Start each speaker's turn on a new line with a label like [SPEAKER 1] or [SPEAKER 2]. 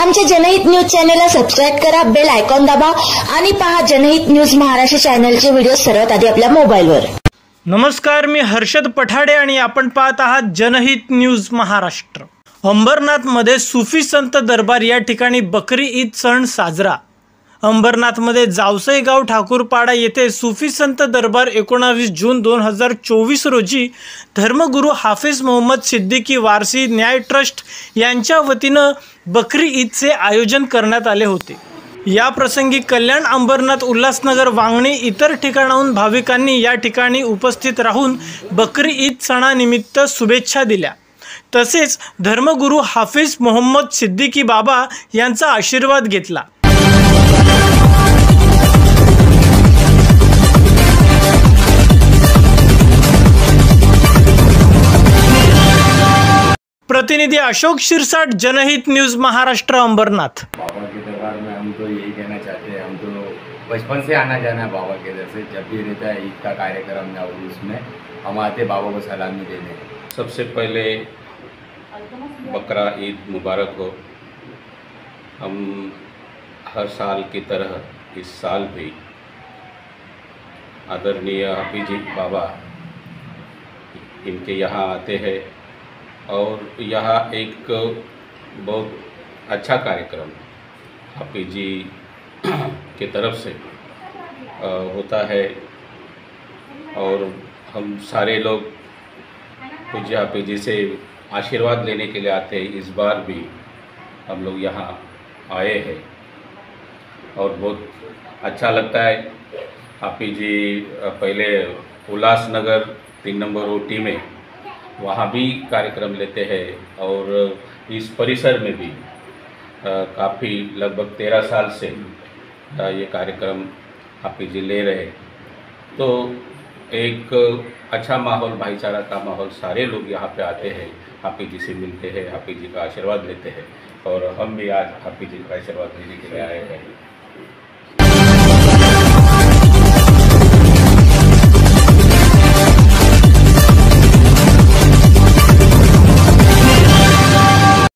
[SPEAKER 1] आमच्या जनहित न्यूज चॅनलला सबस्क्राईब करा, बेल आयकॉन दाबा आणि पहा जनहित न्यूज महाराष्ट्र चॅनलचे व्हिडिओ सर्वात आधी आपल्या मोबाईलवर।
[SPEAKER 2] नमस्कार, मी हर्षद पठाडे आणि आपण पाहत आहात जनहित न्यूज महाराष्ट्र। अंबरनाथमध्ये सुफी संत दरबार या ठिकाणी बकरी ईद सण साजरा। अंबरनाथमध्ये जावसई गाव ठाकूरपाडा येथे सुफी संत दरबार 19 जून 2024 रोजी धर्मगुरू हाफिज मोहम्मद सिद्दीकी वारसी न्याय ट्रस्ट यांच्या वतीनं बकरी ईदचे आयोजन करण्यात आले होते। या प्रसंगी कल्याण, अंबरनाथ, उल्हासनगर, वांगणी इतर ठिकाणाहून भाविकांनी या ठिकाणी उपस्थित राहून बकरी ईद सणानिमित्त शुभेच्छा दिल्या। तसेच धर्मगुरू हाफिज मोहम्मद सिद्दीकी बाबा यांचा आशीर्वाद घेतला। प्रतिनिधि अशोक शिरसाट, जनहित न्यूज महाराष्ट्र, अंबरनाथ।
[SPEAKER 3] बाबा के दरबार में हम तो यही कहना चाहते हैं, हम तो बचपन से आना जाना है बाबा के दर से। जब भी रहता है ईद का कार्यक्रम या उसमें हम आते बाबा को सलामी देने।
[SPEAKER 4] सबसे पहले बकरा ईद मुबारक हो। हम हर साल की तरह इस साल भी आदरणीय हाफिजी बाबा इनके यहाँ आते हैं और यहाँ एक बहुत अच्छा कार्यक्रम हाफिजी की तरफ से होता है और हम सारे लोग पूज्य हाफिजी से आशीर्वाद लेने के लिए आते हैं। इस बार भी हम लोग यहाँ आए हैं और बहुत अच्छा लगता है। हाफिजी पहले उल्लासनगर 3 नंबर ओटी में वहाँ भी कार्यक्रम लेते हैं और इस परिसर में भी काफ़ी लगभग 13 साल से ये कार्यक्रम हाफिजी ले रहे। तो एक अच्छा माहौल, भाईचारा का माहौल, सारे लोग यहाँ पे आते हैं, हाफिजी से मिलते हैं, हाफिजी का आशीर्वाद लेते हैं और हम भी आज हाफिजी का आशीर्वाद लेने के लिए आए हैं।